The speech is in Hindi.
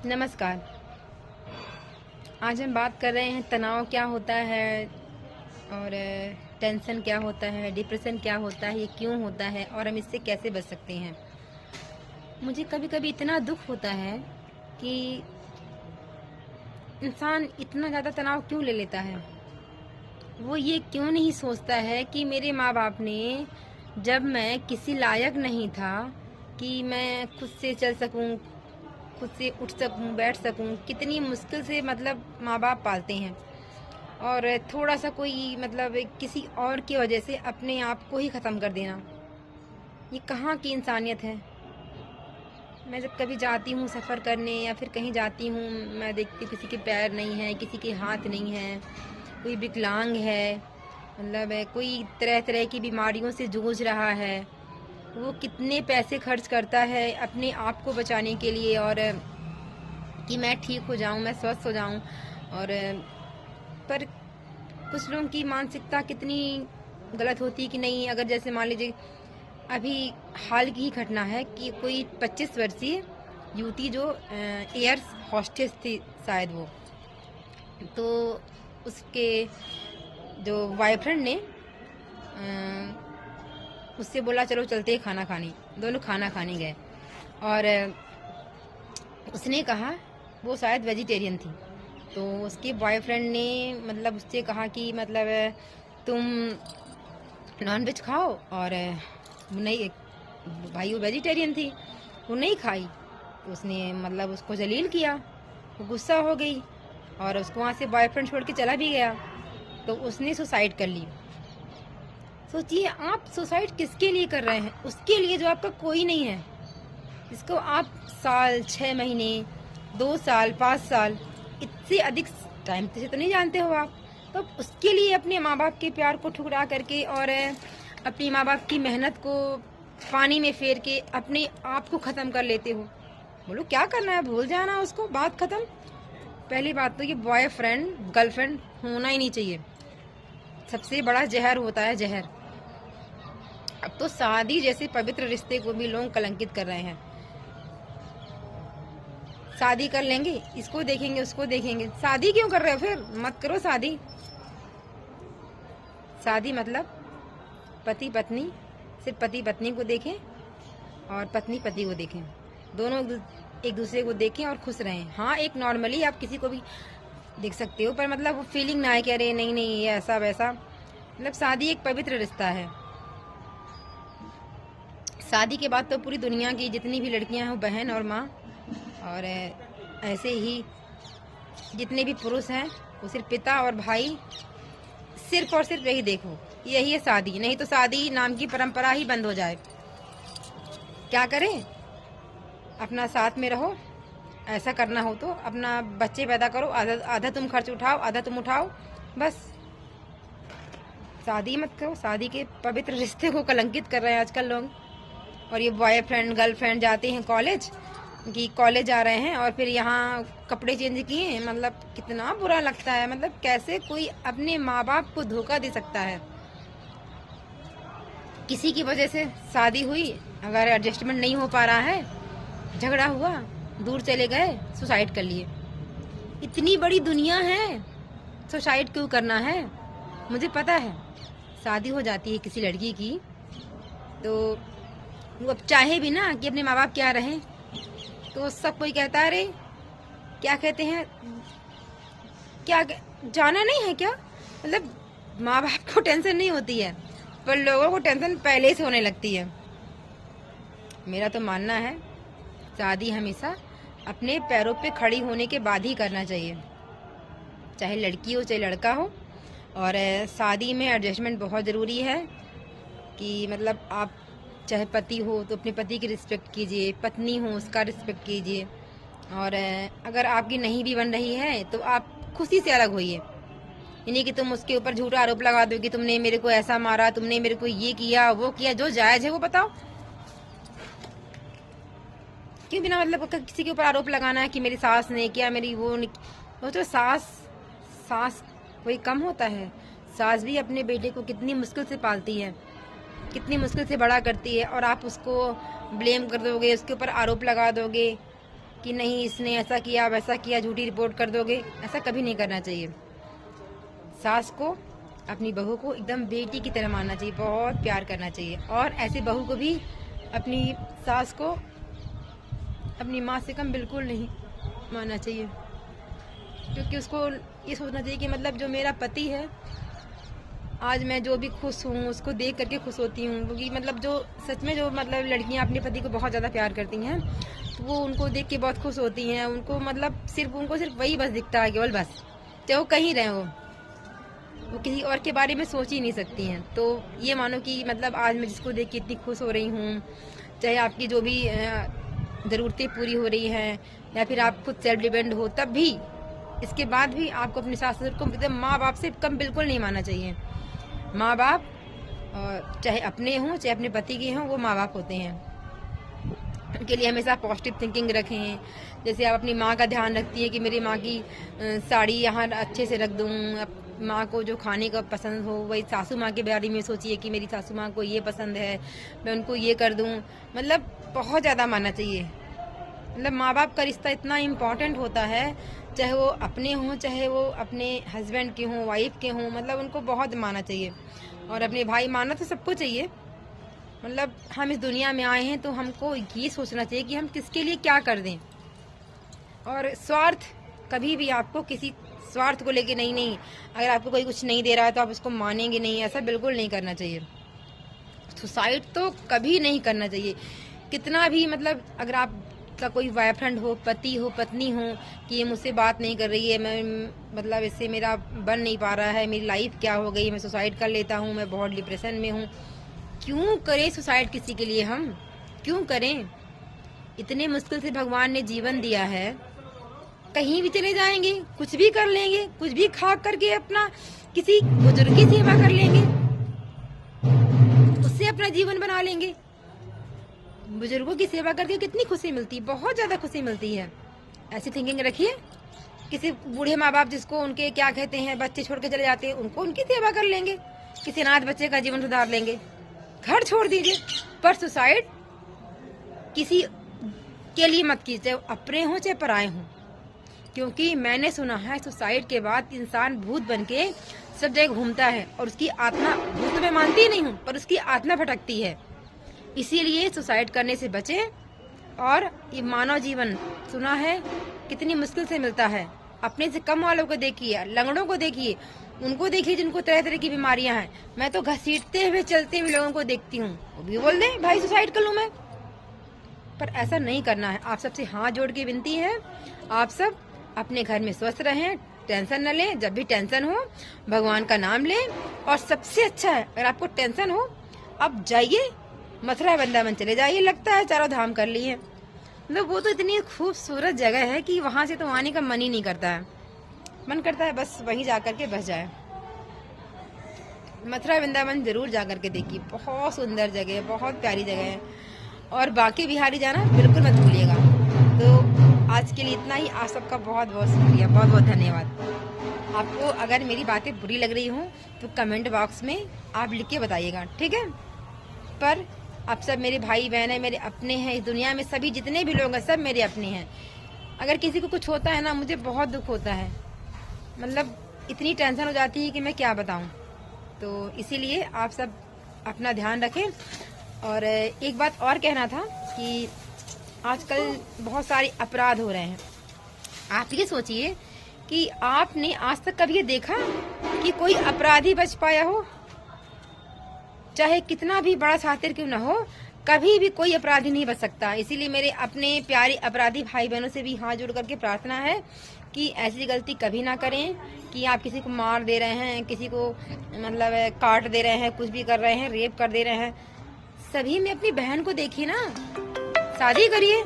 नमस्कार। आज हम बात कर रहे हैं तनाव क्या होता है और टेंशन क्या होता है, डिप्रेशन क्या होता है, ये क्यों होता है और हम इससे कैसे बच सकते हैं। मुझे कभी कभी इतना दुख होता है कि इंसान इतना ज़्यादा तनाव क्यों ले लेता है। वो ये क्यों नहीं सोचता है कि मेरे माँ बाप ने जब मैं किसी लायक नहीं था कि मैं खुद से चल सकूं, खुद से उठ सकूं, बैठ सकूं, कितनी मुश्किल से मतलब माँ बाप पालते हैं और थोड़ा सा कोई मतलब किसी और की वजह से अपने आप को ही ख़त्म कर देना, ये कहाँ की इंसानियत है। मैं जब कभी जाती हूँ सफ़र करने या फिर कहीं जाती हूँ, मैं देखती हूँ किसी के पैर नहीं है, किसी के हाथ नहीं है, कोई विकलांग है, मतलब कोई तरह तरह की बीमारियों से जूझ रहा है। वो कितने पैसे खर्च करता है अपने आप को बचाने के लिए और कि मैं ठीक हो जाऊं, मैं स्वस्थ हो जाऊं। और पर कुछ लोगों की मानसिकता कितनी गलत होती है कि नहीं, अगर जैसे मान लीजिए अभी हाल की ही घटना है कि कोई 25 वर्षीय युवती जो एयर हॉस्टेस थी शायद वो, तो उसके जो बॉयफ्रेंड ने उससे बोला चलो चलते हैं खाना खाने। दोनों खाना खाने गए और उसने कहा, वो शायद वेजिटेरियन थी, तो उसके बॉयफ्रेंड ने मतलब उससे कहा कि मतलब तुम नॉनवेज खाओ, और नहीं, भाई वो वेजिटेरियन थी, वो नहीं खाई, तो उसने मतलब उसको जलील किया। वो गुस्सा हो गई और उसको वहाँ से बॉयफ्रेंड छोड़ के चला भी गया, तो उसने सुसाइड कर ली। सोचिए आप सुसाइड किसके लिए कर रहे हैं, उसके लिए जो आपका कोई नहीं है, जिसको आप साल 6 महीने 2 साल 5 साल इससे अधिक टाइम से तो नहीं जानते हो आप, तो उसके लिए अपने माँ बाप के प्यार को ठुकरा करके और अपनी माँ बाप की मेहनत को पानी में फेर के अपने आप को ख़त्म कर लेते हो। बोलो क्या करना है, भूल जाना उसको, बात ख़त्म। पहली बात तो ये बॉयफ्रेंड गर्लफ्रेंड होना ही नहीं चाहिए, सबसे बड़ा जहर होता है, जहर। अब तो शादी जैसे पवित्र रिश्ते को भी लोग कलंकित कर रहे हैं। शादी कर लेंगे, इसको देखेंगे उसको देखेंगे, शादी क्यों कर रहे हो, फिर मत करो शादी। शादी मतलब पति पत्नी, सिर्फ पति पत्नी को देखें और पत्नी पति को देखें, दोनों एक दूसरे को देखें और खुश रहें। हाँ, एक नॉर्मली आप किसी को भी देख सकते हो, पर मतलब वो फीलिंग ना है कि अरे नहीं नहीं ये ऐसा वैसा। मतलब शादी एक पवित्र रिश्ता है। शादी के बाद तो पूरी दुनिया की जितनी भी लड़कियां हैं, बहन और माँ, और ऐसे ही जितने भी पुरुष हैं वो सिर्फ पिता और भाई, सिर्फ और सिर्फ यही देखो, यही है शादी। नहीं तो शादी नाम की परंपरा ही बंद हो जाए। क्या करें, अपना साथ में रहो, ऐसा करना हो तो अपना बच्चे पैदा करो, आधा आधा तुम खर्च उठाओ, आधा तुम उठाओ, बस। शादी मत करो, शादी के पवित्र रिश्ते को कलंकित कर रहे हैं आजकल लोग। और ये बॉयफ्रेंड गर्लफ्रेंड जाते हैं कॉलेज, कि कॉलेज जा रहे हैं और फिर यहाँ कपड़े चेंज किए हैं, मतलब कितना बुरा लगता है। मतलब कैसे कोई अपने माँ बाप को धोखा दे सकता है। किसी की वजह से शादी हुई, अगर एडजस्टमेंट नहीं हो पा रहा है, झगड़ा हुआ, दूर चले गए, सुसाइड कर लिए। इतनी बड़ी दुनिया है, सुसाइड क्यों करना है। मुझे पता है, शादी हो जाती है किसी लड़की की तो वो अब चाहे भी ना कि अपने माँ बाप क्या रहें, तो सब कोई कहता है अरे क्या कहते हैं, क्या जाना नहीं है क्या। मतलब माँ बाप को टेंशन नहीं होती है, पर लोगों को टेंशन पहले से होने लगती है। मेरा तो मानना है शादी हमेशा अपने पैरों पे खड़ी होने के बाद ही करना चाहिए, चाहे लड़की हो चाहे लड़का हो। और शादी में एडजस्टमेंट बहुत ज़रूरी है कि मतलब आप चाहे पति हो तो अपने पति की रिस्पेक्ट कीजिए, पत्नी हो उसका रिस्पेक्ट कीजिए, और अगर आपकी नहीं भी बन रही है तो आप खुशी से अलग होइए। यानी कि तुम उसके ऊपर झूठा आरोप लगा दो कि तुमने मेरे को ऐसा मारा, तुमने मेरे को ये किया वो किया। जो जायज़ है वो बताओ, क्यों बिना मतलब किसी के ऊपर आरोप लगाना है कि मेरी सास ने किया, मेरी वो नहीं। वो तो सास सास कोई कम होता है। सास भी अपने बेटे को कितनी मुश्किल से पालती है, कितनी मुश्किल से बड़ा करती है, और आप उसको ब्लेम कर दोगे, उसके ऊपर आरोप लगा दोगे, कि नहीं इसने ऐसा किया वैसा किया, झूठी रिपोर्ट कर दोगे, ऐसा कभी नहीं करना चाहिए। सास को, अपनी बहू को एकदम बेटी की तरह मानना चाहिए, बहुत प्यार करना चाहिए। और ऐसे बहू को भी अपनी सास को अपनी माँ से कम बिल्कुल नहीं मानना चाहिए, क्योंकि उसको ये सोचना चाहिए कि मतलब जो मेरा पति है, आज मैं जो भी खुश हूँ उसको देख करके खुश होती हूँ। क्योंकि मतलब जो सच में जो मतलब लड़कियाँ अपने पति को बहुत ज़्यादा प्यार करती हैं, तो वो उनको देख के बहुत खुश होती हैं। उनको मतलब उनको सिर्फ वही बस दिखता है, केवल बस, चाहे वो कहीं रहे, वो किसी और के बारे में सोच ही नहीं सकती हैं। तो ये मानो कि मतलब आज मैं जिसको देख के इतनी खुश हो रही हूँ, चाहे आपकी जो भी ज़रूरतें पूरी हो रही हैं या फिर आप खुद सेल्फ डिपेंड हो, तब भी इसके बाद भी आपको अपने सास ससुर को एकदम माँ बाप से कम बिल्कुल नहीं मानना चाहिए। माँ बाप चाहे अपने हों चाहे अपने पति के हों, वो माँ बाप होते हैं। उनके लिए हमेशा पॉजिटिव थिंकिंग रखें। जैसे आप अपनी माँ का ध्यान रखती है कि मेरी माँ की साड़ी यहाँ अच्छे से रख दूँ, माँ को जो खाने का पसंद हो, वही सासू माँ के बारे में सोचिए कि मेरी सासू माँ को ये पसंद है, मैं उनको ये कर दूँ। मतलब बहुत ज़्यादा मानना चाहिए। मतलब माँ बाप का रिश्ता इतना इम्पोर्टेंट होता है, चाहे वो अपने हों चाहे वो अपने हस्बैंड के हों, वाइफ के हों, मतलब उनको बहुत मानना चाहिए। और अपने भाई मानना तो सबको चाहिए। मतलब हम इस दुनिया में आए हैं तो हमको ये सोचना चाहिए कि हम किसके लिए क्या कर दें। और स्वार्थ कभी भी आपको किसी स्वार्थ को लेके नहीं, अगर आपको कोई कुछ नहीं दे रहा है तो आप उसको मानेंगे नहीं, ऐसा बिल्कुल नहीं करना चाहिए। सुसाइड तो कभी नहीं करना चाहिए। कितना भी मतलब अगर आप का कोई बॉयफ्रेंड हो, पति हो, पत्नी हो कि ये मुझसे बात नहीं कर रही है, मैं मतलब इससे मेरा बन नहीं पा रहा है, मेरी लाइफ क्या हो गई, मैं सुसाइड कर लेता हूँ, मैं बहुत डिप्रेशन में हूँ। क्यों करें सुसाइड किसी के लिए? हम क्यों करें? इतने मुश्किल से भगवान ने जीवन दिया है, कहीं भी चले जाएंगे, कुछ भी कर लेंगे, कुछ भी खा करके अपना किसी बुजुर्ग की सेवा कर लेंगे, उससे अपना जीवन बना लेंगे। बुजुर्गों की सेवा करके कितनी खुशी मिलती है, बहुत ज़्यादा खुशी मिलती है। ऐसी थिंकिंग रखिए। किसी बूढ़े माँ बाप जिसको उनके क्या कहते हैं बच्चे छोड़ के चले जाते हैं, उनको उनकी सेवा कर लेंगे, किसी अनाथ बच्चे का जीवन सुधार लेंगे, घर छोड़ दीजिए। पर सुसाइड किसी के लिए मत कीजिए, चाहे अपने हों चाहे पराए हों। क्योंकि मैंने सुना है सुसाइड के बाद इंसान भूत बन के सब जगह घूमता है और उसकी आत्मा, भूत मैं मानती ही नहीं हूँ, पर उसकी आत्मा भटकती है। इसीलिए सुसाइड करने से बचें। और ये मानव जीवन सुना है कितनी मुश्किल से मिलता है। अपने से कम वालों को देखिए, लंगड़ों को देखिए, उनको देखिए जिनको तरह तरह की बीमारियां हैं। मैं तो घसीटते हुए चलते हुए लोगों को देखती हूँ, वो भी बोल दे भाई सुसाइड कर लूँ मैं। पर ऐसा नहीं करना है। आप सबसे हाथ जोड़ के विनती है, आप सब अपने घर में स्वस्थ रहें, टेंशन न लें। जब भी टेंशन हो भगवान का नाम लें। और सबसे अच्छा है, अगर आपको टेंशन हो अब जाइए मथुरा वृंदावन चले जाइए, लगता है चारों धाम कर लिए। मतलब वो तो इतनी खूबसूरत जगह है कि वहां से तो आने का मन ही नहीं करता है। मन करता है बस वहीं जाकर के बस जाए। मथुरा वृंदावन जरूर जाकर के देखिए, बहुत सुंदर जगह है, बहुत प्यारी जगह है। और बाकी बिहारी जाना बिल्कुल मत भूलिएगा। तो आज के लिए इतना ही। आप सबका बहुत बहुत शुक्रिया, बहुत बहुत धन्यवाद। आपको अगर मेरी बातें बुरी लग रही हों तो कमेंट बॉक्स में आप लिख के बताइएगा, ठीक है। पर आप सब मेरे भाई बहन हैं, मेरे अपने हैं। इस दुनिया में सभी जितने भी लोग हैं सब मेरे अपने हैं। अगर किसी को कुछ होता है ना, मुझे बहुत दुख होता है। मतलब इतनी टेंशन हो जाती है कि मैं क्या बताऊं। तो इसीलिए आप सब अपना ध्यान रखें। और एक बात और कहना था कि आजकल बहुत सारे अपराध हो रहे हैं। आप ये सोचिए कि आपने आज तक कभी ये देखा कि कोई अपराधी बच पाया हो? चाहे कितना भी बड़ा शातिर क्यों ना हो, कभी भी कोई अपराधी नहीं बच सकता। इसीलिए मेरे अपने प्यारे अपराधी भाई बहनों से भी हाथ जोड़ करके प्रार्थना है कि ऐसी गलती कभी ना करें कि आप किसी को मार दे रहे हैं, किसी को मतलब काट दे रहे हैं, कुछ भी कर रहे हैं, रेप कर दे रहे हैं। सभी में अपनी बहन को देखिए ना, शादी करिए।